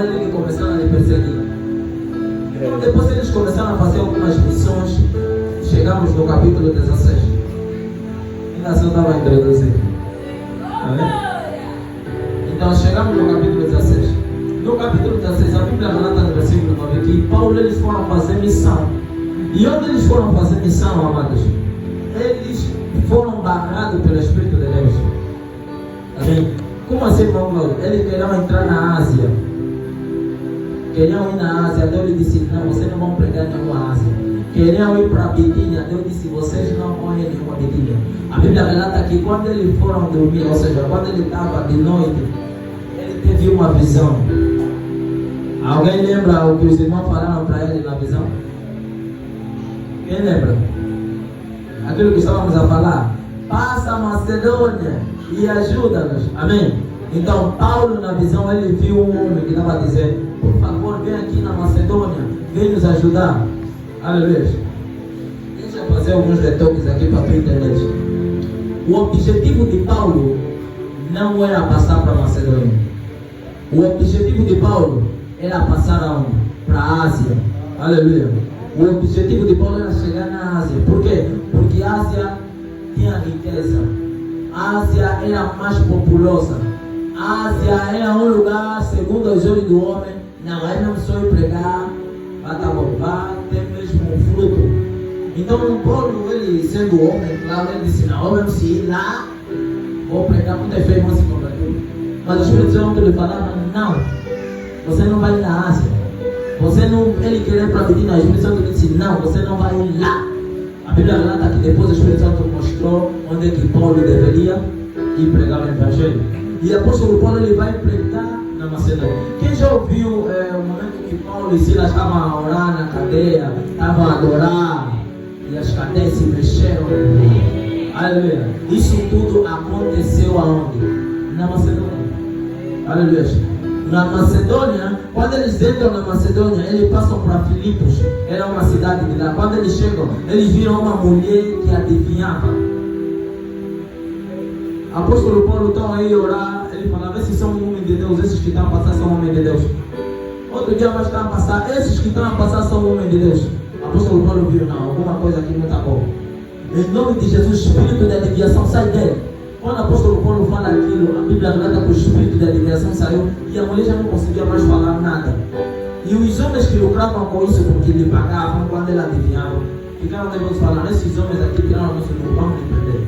Eles começaram a lhe perseguir. Então, depois eles começaram a fazer algumas missões. Chegamos no capítulo 16. Ainda assim eu estava introduzindo. Então chegamos no capítulo 16. No capítulo 16, a Bíblia relata no versículo 9 que Paulo eles foram fazer missão. E onde eles foram fazer missão, amados? Eles foram barrados pelo Espírito de Deus. Amém? Como assim, irmão Cláudio? Eles queriam entrar na Ásia. Queriam ir na Ásia. Deus lhe disse: não, vocês não vão pregar nenhuma Ásia. Queriam ir para a Bitínia. Deus disse: vocês não vão ir nenhuma Bitínia. A Bíblia relata que quando eles foram dormir, ou seja, quando ele estava de noite, ele teve uma visão. Alguém lembra o que os irmãos falaram para ele na visão? Quem lembra? Aquilo que estávamos a falar. Passa a Macedônia e ajuda-nos. Amém? Então Paulo na visão ele viu um homem que estava dizendo: por favor, vem aqui na Macedônia, vem nos ajudar. Aleluia. Deixa eu fazer alguns retoques aqui para a tua internet. O objetivo de Paulo não era passar para a Macedônia. O objetivo de Paulo era passar aonde? Para a Ásia. Aleluia. O objetivo de Paulo era chegar na Ásia. Por quê? Porque a Ásia tinha riqueza. A Ásia era mais populosa. A Ásia era um lugar, segundo os olhos do homem, não é não só ir pregar, vai ter mesmo um fruto. Então Paulo, ele sendo homem, claro, ele disse: não, eu se ir lá, vou pregar, muitas vezes vão se converter. Mas o Espírito Santo lhe falava: não, você não vai ir na Ásia. Você não, ele queria para Bitínia, o Espírito Santo disse: não, você não vai ir lá. A Bíblia relata que depois o Espírito Santo mostrou onde é que Paulo deveria ir pregar o Evangelho. E o apóstolo Paulo ele vai pregar na Macedônia. Quem já ouviu o momento que Paulo e Silas estavam a orar na cadeia, estavam a adorar, e as cadeias se mexeram? Aleluia. Isso tudo aconteceu aonde? Na Macedônia. Aleluia. Na Macedônia, quando eles entram na Macedônia, eles passam para Filipos, era uma cidade de lá. Quando eles chegam, eles viram uma mulher que adivinhava. Apóstolo Paulo estão aí a orar, ele falava: esses são um homem de Deus, esses que estão a passar são homem de Deus. Outro dia mais estão a passar, esses que estão a passar são homem de Deus. Apóstolo Paulo viu: não, alguma coisa aqui não está bom. Em nome de Jesus, espírito de adivinhação sai dele. Quando o apóstolo Paulo fala aquilo, a Bíblia relata que o espírito de adivinhação saiu e a mulher já não conseguia mais falar nada. E os homens que lucravam com isso, porque lhe pagavam quando ela adivinhava, ficaram nervosos falando: esses homens aqui tiraram o nosso lucro, vamos lhe prender.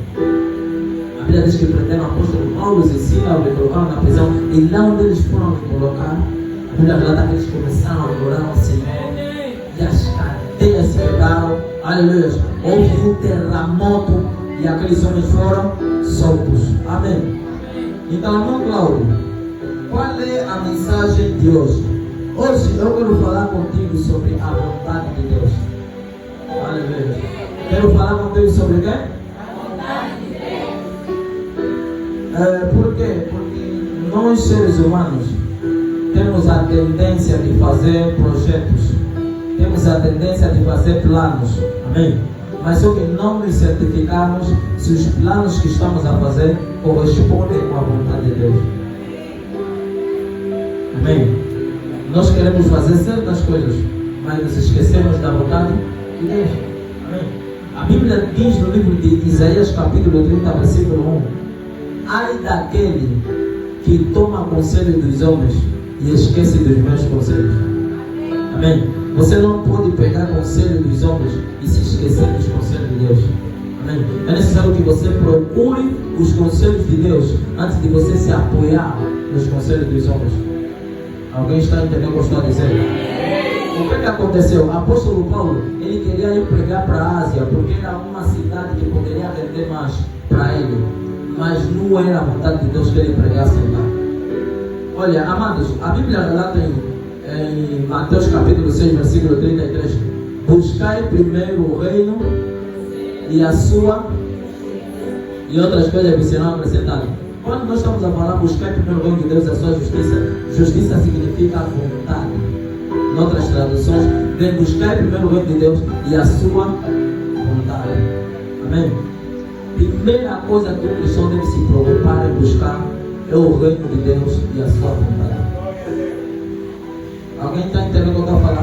A Bíblia diz que prenderam o apóstolo Paulo e Silas, lhe colocaram na prisão, e lá onde eles foram lhe colocar, a Bíblia relata que eles começaram a adorar ao Senhor e as cadeias se quebraram. Aleluia. Houve um terremoto e aqueles homens foram soltos. Amém. Então, irmão Cláudio, qual é a mensagem de hoje? Hoje eu quero falar contigo sobre a vontade de Deus. Aleluia. Quero falar contigo sobre o quê? A vontade de Deus. Por quê? Porque nós, seres humanos, temos a tendência de fazer projetos, temos a tendência de fazer planos. Amém? Mas só que não nos certificamos se os planos que estamos a fazer correspondem com a vontade de Deus. Amém? Nós queremos fazer certas coisas, mas nos esquecemos da vontade de Deus. Amém? A Bíblia diz no livro de Isaías capítulo 30, versículo 1: ai daquele que toma conselho dos homens e esquece dos meus conselhos. Amém? Você não pode pegar conselho dos homens e se esquecer dos conselhos de Deus. Amém? É necessário que você procure os conselhos de Deus antes de você se apoiar nos conselhos dos homens. Alguém está entendendo o que eu estou dizendo? O que aconteceu? O apóstolo Paulo, ele queria ir pregar para a Ásia, porque era uma cidade que poderia render mais para ele. Mas não era a vontade de Deus que ele pregasse lá. Olha, amados, a Bíblia relata em Mateus capítulo 6, versículo 33: buscai primeiro o reino e a sua, e outras coisas que serão acrescentadas. Quando nós estamos a falar buscar primeiro o reino de Deus e a sua justiça, justiça significa vontade. Em outras traduções, vem buscar primeiro o reino de Deus e a sua vontade. Amém? Primeira coisa que o cristão deve se preocupar em buscar é o reino de Deus e a sua vontade. Alguém está entendendo o que eu estou falando?